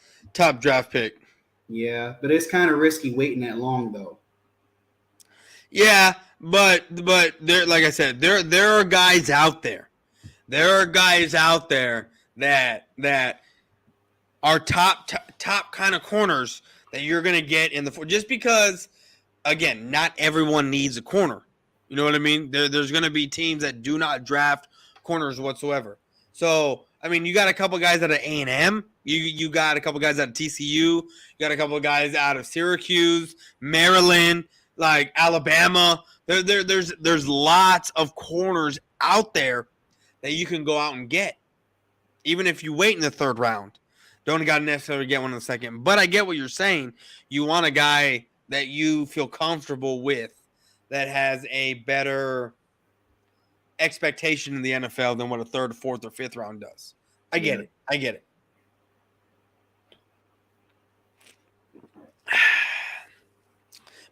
Speaker 1: draft pick.
Speaker 2: Yeah, but it's kind of risky waiting that long, though.
Speaker 1: Yeah, but there, like I said, there are guys out there. There are guys out there that are top kind of corners that you're gonna get in the just because, again, not everyone needs a corner. You know what I mean? There's gonna be teams that do not draft corners whatsoever. So I mean, you got a couple guys out of A&M. You got a couple guys out of TCU. You got a couple of guys out of Syracuse, Maryland, like Alabama. There's lots of corners out there that you can go out and get, even if you wait in the third round. Don't got to necessarily get one in the second. But I get what you're saying. You want a guy that you feel comfortable with, that has a better expectation in the NFL than what a third, fourth, or fifth round does. I get it. I get it.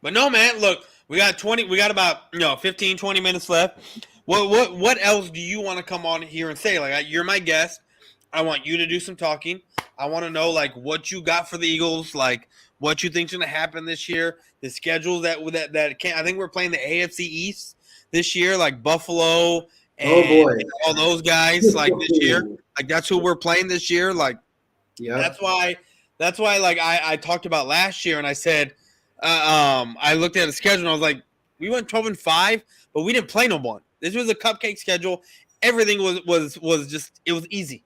Speaker 1: But no, man, look, we got about 15, 20 minutes left. What else do you want to come on here and say? Like, you're my guest. I want you to do some talking. I want to know, like, what you got for the Eagles, like what you think's going to happen this year, the schedule that can. I think we're playing the AFC East this year, like Buffalo and all those guys, like this year. Like, that's who we're playing this year. Like, that's why like I talked about last year, and I said, I looked at the schedule and I was like, we went 12-5, but we didn't play no one. This was a cupcake schedule. Everything was just, it was easy.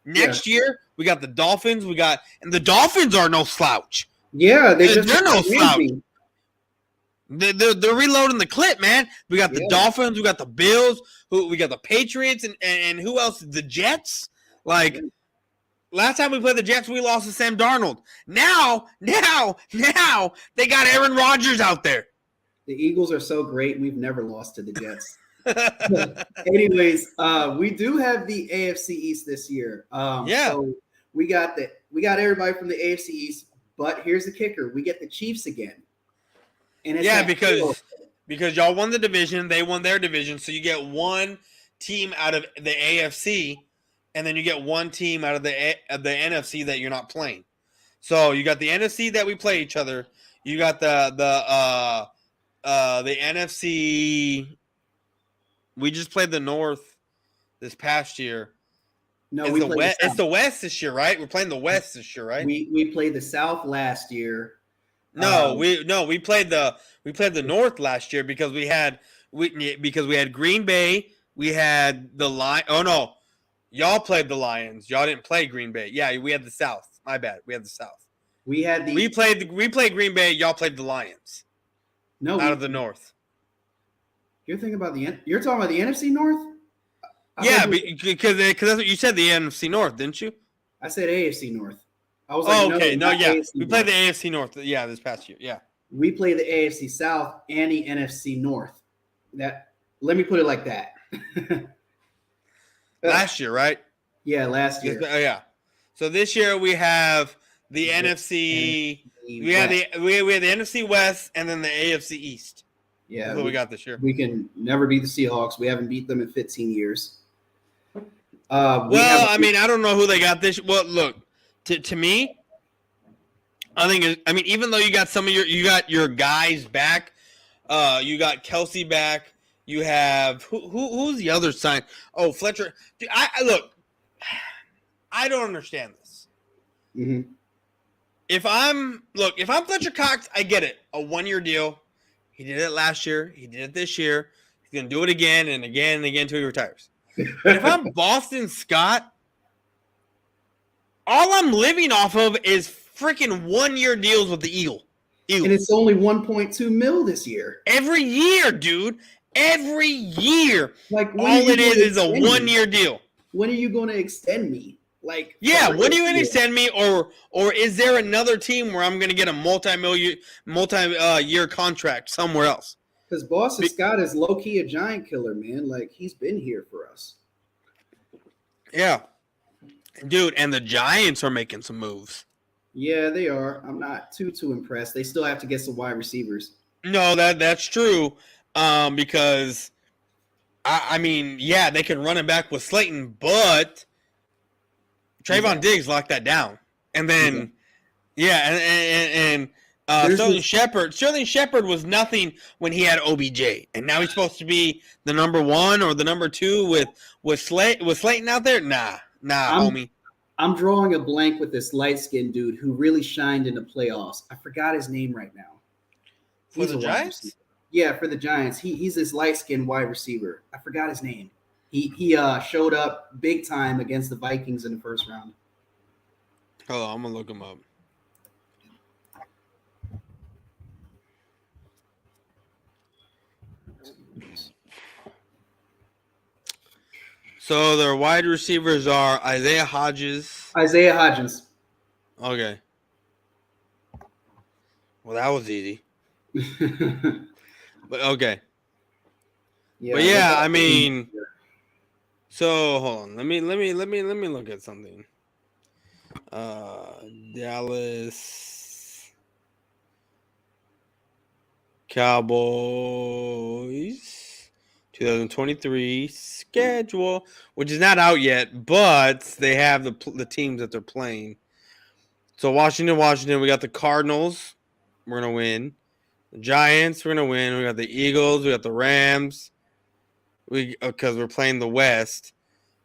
Speaker 1: Next year, we got the Dolphins. And the Dolphins are no slouch.
Speaker 2: Yeah, they're
Speaker 1: no slouch. They're reloading the clip, man. We got the Dolphins. We got the Bills. We got the Patriots, and who else? The Jets. Like, last time we played the Jets, we lost to Sam Darnold. Now they got Aaron Rodgers out there.
Speaker 2: The Eagles are so great. We've never lost to the Jets. Anyways, we do have the AFC East this year. So we got everybody from the AFC East, but here's the kicker: we get the Chiefs again. And it's
Speaker 1: because y'all won the division, they won their division, so you get one team out of the AFC, and then you get one team out of the NFC that you're not playing. So you got the NFC that we play each other. You got the NFC. We just played the North this past year.
Speaker 2: No,
Speaker 1: it's the West. It's the West this year, right? We're playing the West this year, right?
Speaker 2: We played the South last year.
Speaker 1: We played the North last year because we had Green Bay. We had the Lions. Oh no, y'all played the Lions. Y'all didn't play Green Bay. Yeah, we had the South. My bad. We had the South.
Speaker 2: We
Speaker 1: played Green Bay. Y'all played the Lions.
Speaker 2: No,
Speaker 1: out of the North.
Speaker 2: You're talking about the NFC North?
Speaker 1: Yeah, because that's what you said, the NFC North, didn't you?
Speaker 2: I said AFC North. I was
Speaker 1: okay. We played the AFC North. Yeah, this past year. Yeah.
Speaker 2: We played the AFC South and the NFC North. Let me put it like that.
Speaker 1: Last year, right?
Speaker 2: Yeah, last year.
Speaker 1: Yeah. So this year we have the NFC. We had the NFC West and then the AFC East.
Speaker 2: Yeah,
Speaker 1: that's what we got this year.
Speaker 2: We can never beat the Seahawks. We haven't beat them in 15 years.
Speaker 1: I mean, I don't know who they got this. Well, look, to me, I think. I mean, even though you got your guys back, you got Kelsey back. You have who's the other side? Oh, Fletcher. Dude, I don't understand this.
Speaker 2: Mm-hmm.
Speaker 1: If I'm Fletcher Cox, I get it. A 1-year deal. He did it last year. He did it this year. He's going to do it again and again and again until he retires. But if I'm Boston Scott, all I'm living off of is freaking 1-year deals with the Eagles.
Speaker 2: And it's only 1.2 mil this year.
Speaker 1: Every year, dude. Every year.
Speaker 2: Like,
Speaker 1: all it is a 1-year deal.
Speaker 2: When are you going to extend me? Like,
Speaker 1: yeah, when are you going to extend me, or is there another team where I'm going to get a multi-year contract somewhere else?
Speaker 2: Because Boston Scott is low-key a giant killer, man. Like, he's been here for us.
Speaker 1: Yeah. Dude, and the Giants are making some moves.
Speaker 2: Yeah, they are. I'm not too impressed. They still have to get some wide receivers.
Speaker 1: No, that's true. Because, I mean, yeah, they can run it back with Slayton, but Trayvon Diggs locked that down. And then, Sterling Shepard was nothing when he had OBJ. And now he's supposed to be the number 1 or the number 2 with Slayton out there? Nah, homie.
Speaker 2: I'm drawing a blank with this light-skinned dude who really shined in the playoffs. I forgot his name right now.
Speaker 1: For the Giants?
Speaker 2: Yeah, for the Giants. He's this light-skinned wide receiver. I forgot his name. He showed up big time against the Vikings in the first round.
Speaker 1: Hold on, I'm going to look him up. So their wide receivers are Isaiah Hodgins. Okay. Well, that was easy. But okay. Yeah, I mean, So hold on. Let me look at something. Dallas Cowboys 2023 schedule, which is not out yet, but they have the teams that they're playing. So Washington, we got the Cardinals. We're gonna win. The Giants, we're gonna win. We got the Eagles, we got the Rams. Because we're playing the West.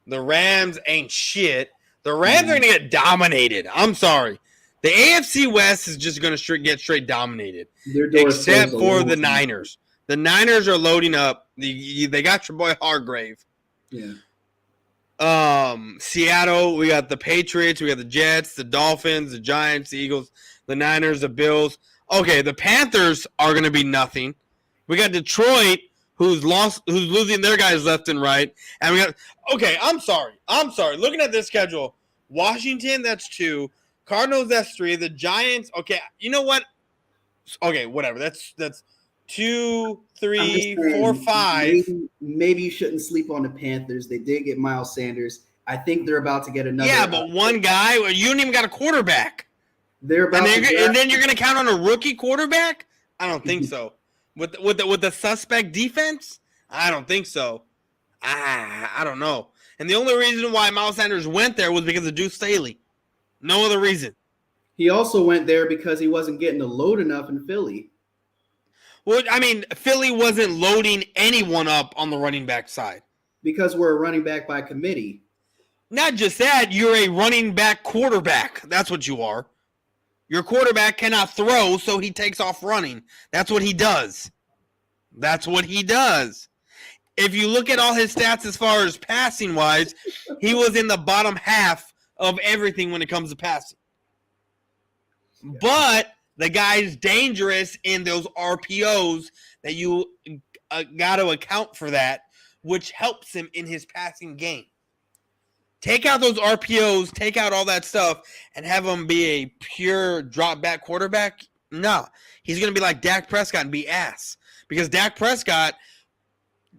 Speaker 1: The Rams ain't shit. The Rams are gonna get dominated. I'm sorry. The AFC West is just gonna get straight dominated,
Speaker 2: Their door is
Speaker 1: except
Speaker 2: closed a
Speaker 1: for
Speaker 2: long
Speaker 1: the
Speaker 2: time.
Speaker 1: Niners. The Niners are loading up. They got your boy Hargrave.
Speaker 2: Yeah.
Speaker 1: Seattle, we got the Patriots, we got the Jets, the Dolphins, the Giants, the Eagles, the Niners, the Bills. Okay, the Panthers are gonna be nothing. We got Detroit, who's losing their guys left and right, and we got. Okay, I'm sorry. Looking at this schedule, Washington, that's 2. Cardinals, that's 3. The Giants, okay, you know what? Okay, whatever. That's 2, 3, 4, 5.
Speaker 2: Maybe you shouldn't sleep on the Panthers. They did get Miles Sanders. I think they're about to get another.
Speaker 1: Yeah, but one guy, you don't even got a quarterback.
Speaker 2: They're about
Speaker 1: and then you're going to count on a rookie quarterback? I don't think so. With the suspect defense? I don't think so. I don't know. And the only reason why Miles Sanders went there was because of Deuce Staley. No other reason.
Speaker 2: He also went there because he wasn't getting the load enough in Philly.
Speaker 1: Well, I mean, Philly wasn't loading anyone up on the running back side.
Speaker 2: Because we're a running back by committee.
Speaker 1: Not just that, you're a running back quarterback. That's what you are. Your quarterback cannot throw, so he takes off running. That's what he does. If you look at all his stats as far as passing-wise, he was in the bottom half of everything when it comes to passing. But the guy's dangerous in those RPOs that you got to account for that, which helps him in his passing game. Take out those RPOs, take out all that stuff, and have him be a pure drop-back quarterback? No. He's going to be like Dak Prescott and be ass. Because Dak Prescott,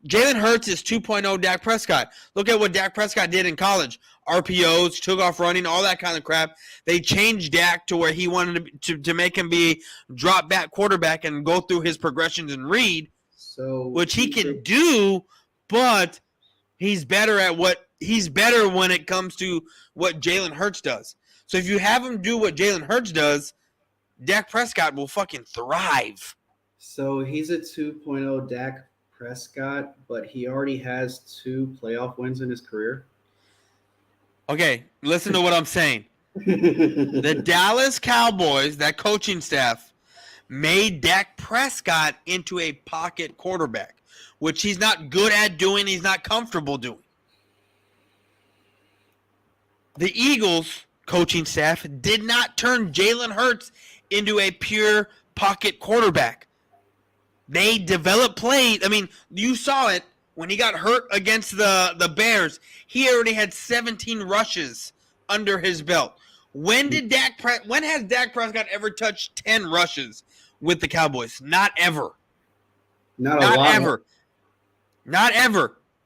Speaker 1: Jalen Hurts is 2.0 Dak Prescott. Look at what Dak Prescott did in college. RPOs, took off running, all that kind of crap. They changed Dak to where he wanted to make him be drop-back quarterback and go through his progressions and read, which he can do, but he's better when it comes to what Jalen Hurts does. So if you have him do what Jalen Hurts does, Dak Prescott will fucking thrive.
Speaker 2: So he's a 2.0 Dak Prescott, but he already has 2 playoff wins in his career.
Speaker 1: Okay, listen to what I'm saying. The Dallas Cowboys, that coaching staff, made Dak Prescott into a pocket quarterback, which he's not good at doing, he's not comfortable doing. The Eagles coaching staff did not turn Jalen Hurts into a pure pocket quarterback. They developed plays. I mean, you saw it when he got hurt against the Bears. He already had 17 rushes under his belt. When has Dak Prescott ever touched 10 rushes with the Cowboys? Not ever. Not ever,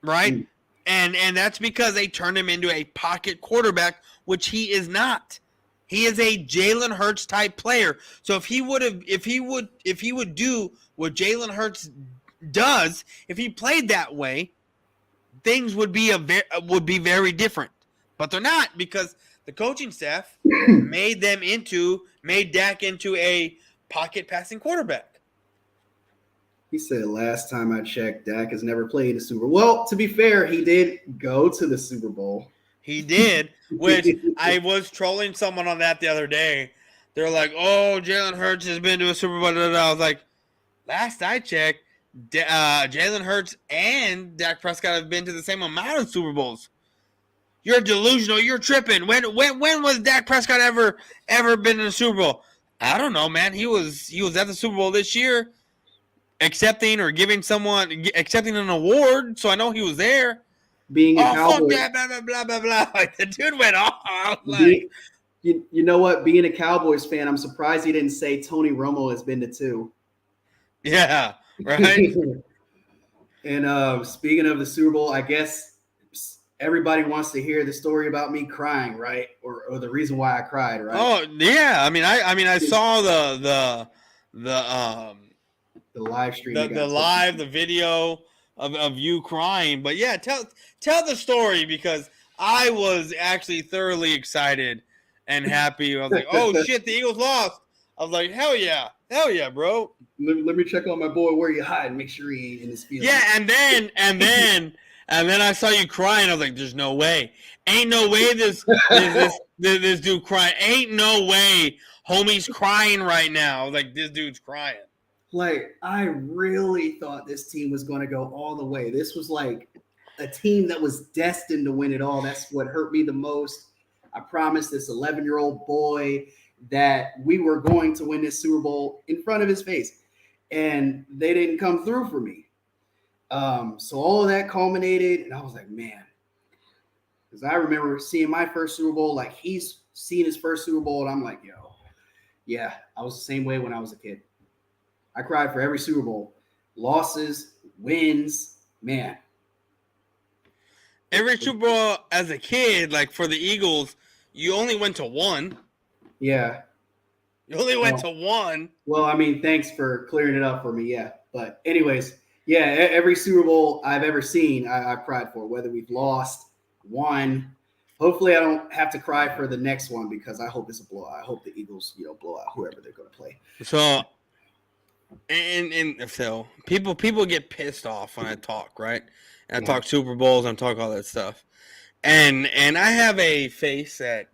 Speaker 1: right? And that's because they turned him into a pocket quarterback, which he is not. He is a Jalen Hurts type player. So if he would do what Jalen Hurts does, if he played that way, things would be very different. But they're not, because the coaching staff made Dak into a pocket passing quarterback.
Speaker 2: He said, last time I checked, Dak has never played a Super Bowl. Well, to be fair, he did go to the Super Bowl.
Speaker 1: He did, which I was trolling someone on that the other day. They're like, oh, Jalen Hurts has been to a Super Bowl. I was like, last I checked, Jalen Hurts and Dak Prescott have been to the same amount of Super Bowls. You're delusional. You're tripping. When was Dak Prescott ever been in a Super Bowl? I don't know, man. He was at the Super Bowl this year, accepting an award. So I know he was there.
Speaker 2: Being a Cowboy,
Speaker 1: fuck that, blah blah blah blah blah. Like, the dude went off.
Speaker 2: You know what? Being a Cowboys fan, I'm surprised he didn't say Tony Romo has been to 2.
Speaker 1: Yeah, right.
Speaker 2: And speaking of the Super Bowl, I guess everybody wants to hear the story about me crying, right? Or the reason why I cried, right?
Speaker 1: Oh yeah, I saw the
Speaker 2: The live stream that
Speaker 1: the
Speaker 2: got
Speaker 1: live,
Speaker 2: taken.
Speaker 1: the video of you crying. But yeah, tell the story, because I was actually thoroughly excited and happy. I was like, oh shit, the Eagles lost. I was like, hell yeah, bro.
Speaker 2: Let me check on my boy Whereyahidin, make sure he ain't in his feelings.
Speaker 1: Yeah, and then I saw you crying. I was like, there's no way. Ain't no way this dude crying. Ain't no way homie's crying right now. I was like, this dude's crying.
Speaker 2: Like, I really thought this team was going to go all the way. This was like a team that was destined to win it all. That's what hurt me the most. I promised this 11-year-old boy that we were going to win this Super Bowl in front of his face, and they didn't come through for me. So all of that culminated, and I was like, man, because I remember seeing my first Super Bowl, like he's seen his first Super Bowl, and I'm like, yo, yeah, I was the same way when I was a kid. I cried for every Super Bowl. Losses, wins, man.
Speaker 1: Every Super Bowl as a kid, like for the Eagles, you only went to one.
Speaker 2: Yeah.
Speaker 1: You only went to one.
Speaker 2: Well, I mean, thanks for clearing it up for me. Yeah. But anyways, yeah, every Super Bowl I've ever seen, I've cried for, whether we've lost, won. Hopefully I don't have to cry for the next one, because I hope it's a blowout. I hope the Eagles, blow out whoever they're going to play.
Speaker 1: So, and so people get pissed off when I talk, right? And I talk Super Bowls, and I talk all that stuff. And I have a face that,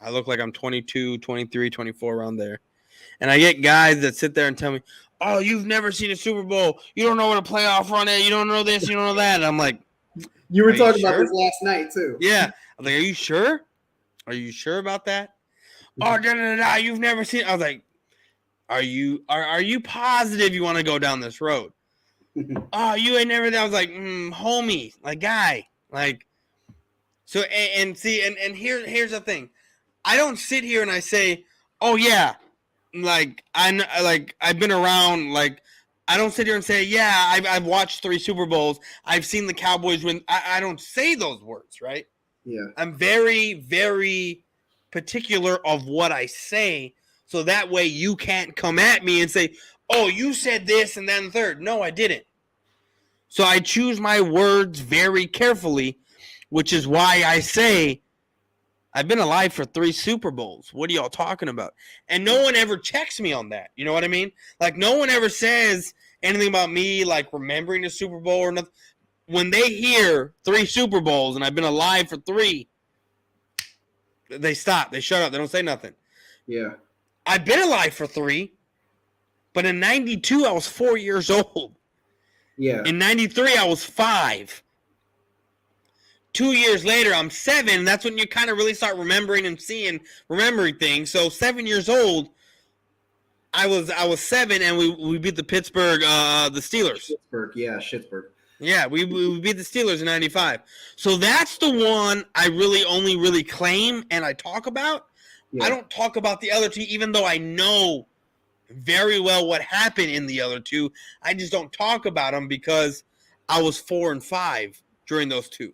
Speaker 1: I look like I'm 22, 23, 24, around there. And I get guys that sit there and tell me, oh, you've never seen a Super Bowl. You don't know what a playoff run is. You don't know this. You don't know that. And I'm like,
Speaker 2: you were talking about this last night, too.
Speaker 1: Yeah. I was like, are you sure? Are you sure about that? Oh, you've never seen. I was like, are you positive you want to go down this road? Oh, you ain't never. I was like, homie, like guy, like. So and see and here's the thing, I don't sit here and I say, oh yeah, like I've been around, like I don't sit here and say, yeah, I've watched 3 Super Bowls, I've seen the Cowboys win. I don't say those words, right?
Speaker 2: Yeah.
Speaker 1: I'm very, very particular of what I say, so that way you can't come at me and say, oh, you said this and then third. No, I didn't. So I choose my words very carefully, which is why I say I've been alive for 3 Super Bowls. What are y'all talking about? And no one ever checks me on that. You know what I mean? Like, no one ever says anything about me, like, remembering a Super Bowl or nothing. When they hear 3 Super Bowls and I've been alive for 3, they stop. They shut up. They don't say nothing.
Speaker 2: Yeah.
Speaker 1: I've been alive for 3, but in 92, I was 4 years old.
Speaker 2: Yeah.
Speaker 1: In 93, I was 5. 2 years later, I'm 7. That's when you kind of really start remembering and remembering things. So 7 years old, I was 7, and we beat the Pittsburgh, the Steelers.
Speaker 2: Schittsburg.
Speaker 1: Yeah, we beat the Steelers in 95. So that's the one I only really claim and I talk about. Yeah. I don't talk about the other 2, even though I know very well what happened in the other 2. I just don't talk about them because I was 4 and 5 during those 2.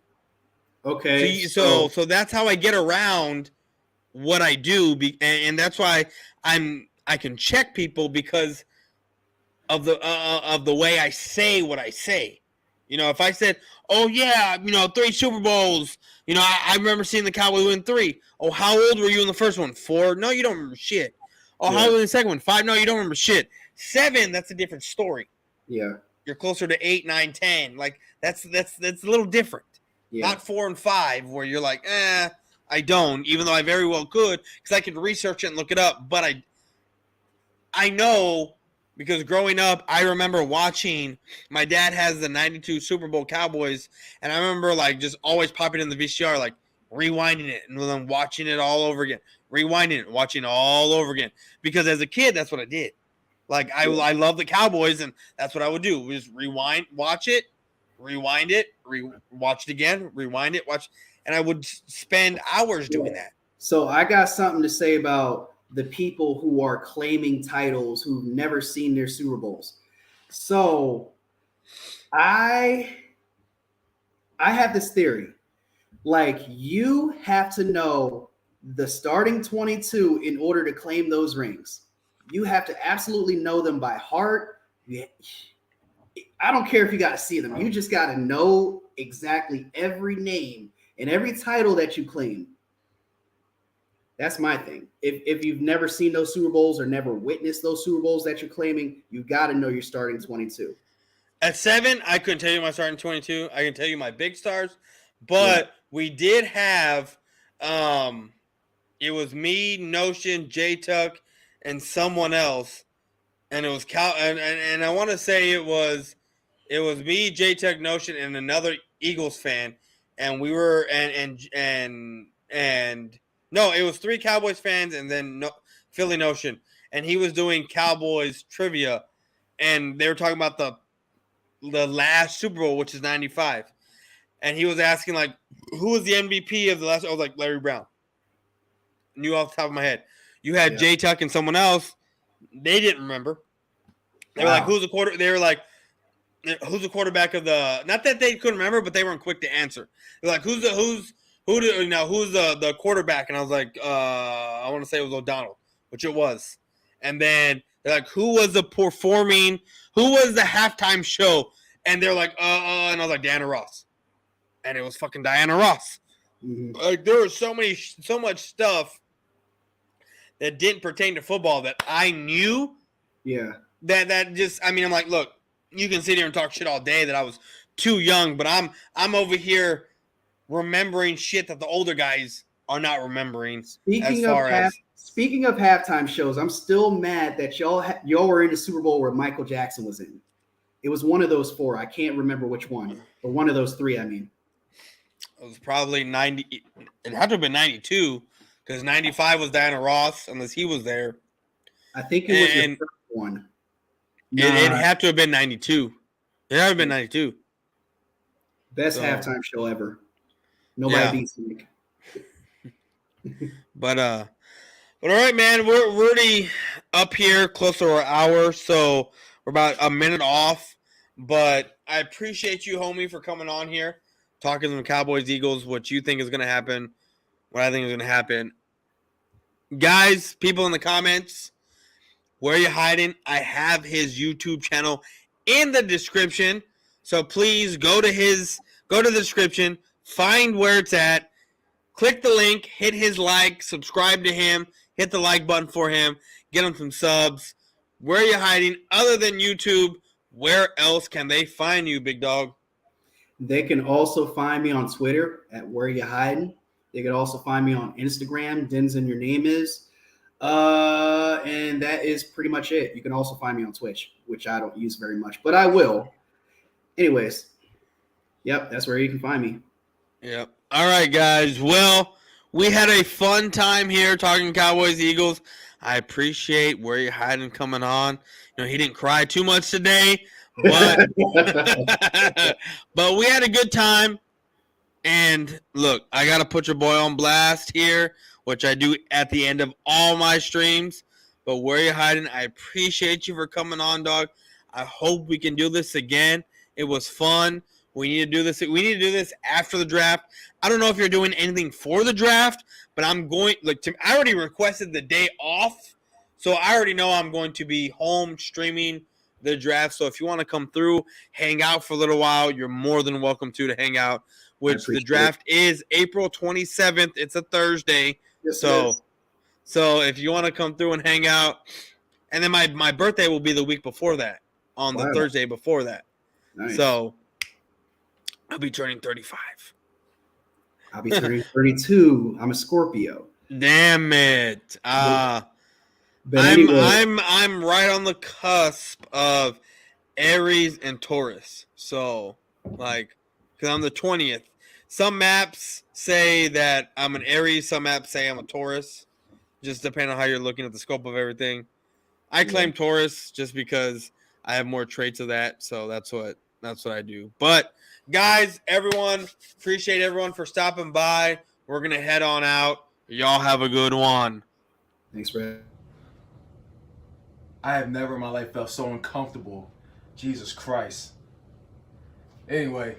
Speaker 2: Okay.
Speaker 1: So that's how I get around what I do, and that's why I can check people, because of the way I say what I say. If I said, oh yeah, 3 Super Bowls, I remember seeing the Cowboys win 3. Oh, how old were you in the first one? 4? No, you don't remember shit. Oh, how old were you in the second one? 5? No, you don't remember shit. 7, that's a different story.
Speaker 2: Yeah.
Speaker 1: You're closer to 8, 9, 10. Like that's a little different. Yeah. Not 4 and 5, where you're like, I don't, even though I very well could, because I could research it and look it up. But I know, because growing up, I remember watching. My dad has the 92 Super Bowl Cowboys, and I remember like just always popping in the VCR, like rewinding it and then watching it all over again, rewinding it, watching it all over again. Because as a kid, that's what I did. Like I love the Cowboys, and that's what I would do. We just rewind, watch it, rewind it, watch it again, rewind it, watch, and I would spend hours doing that.
Speaker 2: So I got something to say about the people who are claiming titles who've never seen their Super Bowls. So I have this theory Like, you have to know the starting 22 in order to claim those rings. You have to absolutely know them by heart. I don't care if you got to see them. You just got to know exactly every name and every title that you claim. That's my thing. If you've never seen those Super Bowls or never witnessed those Super Bowls that you're claiming, you got to know your starting 22.
Speaker 1: At 7, I couldn't tell you my starting 22. I can tell you my big stars, but we did have it was me, Notion, J Tuck, and someone else, and it was Cal, and I want to say it was me, J Tuck, Notion, and another Eagles fan, and we were and no, it was 3 Cowboys fans and then Philly Notion, and he was doing Cowboys trivia, and they were talking about the last Super Bowl, which is 95. And he was asking, like, who was the MVP of the last? I was like, Larry Brown. Knew off the top of my head. You had J Tuck and someone else. They didn't remember. They were like, who's the quarter? They were like, who's the quarterback of the? Not that they couldn't remember, but they weren't quick to answer. They're like, who's the quarterback? And I was like, I want to say it was O'Donnell, which it was. And then they're like, who was the halftime show? And they're like, and I was like, Diana Ross. And it was fucking Diana Ross.
Speaker 2: Mm-hmm.
Speaker 1: Like, there was so much stuff that didn't pertain to football that I knew.
Speaker 2: Yeah.
Speaker 1: That just, I mean, I'm like, look, you can sit here and talk shit all day that I was too young, but I'm over here remembering shit that the older guys are not remembering.
Speaker 2: Speaking of halftime shows, I'm still mad that y'all were in the Super Bowl where Michael Jackson was in. It was one of those 4. I can't remember which one, but one of those 3. I mean,
Speaker 1: it was probably 90. It had to have been 92 because 95 was Diana Ross, unless he was there.
Speaker 2: I think it was your first one.
Speaker 1: It had to have been 92. It had to have been 92.
Speaker 2: Best halftime show ever. Nobody beats Nick.
Speaker 1: But all right, man. We're already up here close to our hour, so we're about a minute off. But I appreciate you, homie, for coming on here, talking to the Cowboys, Eagles, what you think is going to happen, what I think is going to happen. Guys, people in the comments, Where You Hiding? I have his YouTube channel in the description. So please go to the description, find where it's at, click the link, hit his like, subscribe to him, hit the like button for him, get him some subs. Where Are You Hiding? Other than YouTube, where else can they find you, big dog?
Speaker 2: They can also find me on Twitter at Whereyahidin. They can also find me on Instagram, Denzen Your Name Is. And that is pretty much it. You can also find me on Twitch, which I don't use very much, but I will. Anyways, yep, that's where you can find me.
Speaker 1: Yep. All right, guys. Well, we had a fun time here talking Cowboys, Eagles. I appreciate Where You Hiding coming on. You know, he didn't cry too much today, but but we had a good time. And look, I got to put your boy on blast here, which I do at the end of all my streams. But Where You Hiding? I appreciate you for coming on, dog. I hope we can do this again. It was fun. We need to do this. We need to do this after the draft. I don't know if you're doing anything for the draft, but I'm going. I already requested the day off, so I already know I'm going to be home streaming the draft. So if you want to come through, hang out for a little while, you're more than welcome to hang out. Which the draft is April 27th. It's a Thursday.
Speaker 2: Yes,
Speaker 1: so if you want to come through and hang out, and then my birthday will be the week before that, on the Thursday before that.
Speaker 2: Nice. So
Speaker 1: I'll be turning 35.
Speaker 2: I'll be turning 32. I'm a Scorpio.
Speaker 1: Damn it.
Speaker 2: But anyway.
Speaker 1: I'm right on the cusp of Aries and Taurus. So, because I'm the 20th. Some maps say that I'm an Aries. Some maps say I'm a Taurus. Just depending on how you're looking at the scope of everything. I claim Taurus just because I have more traits of that. So that's what I do. But guys, everyone, appreciate everyone for stopping by. We're going to head on out. Y'all have a good one.
Speaker 2: Thanks, Brad.
Speaker 3: I have never in my life felt so uncomfortable. Jesus Christ. Anyway.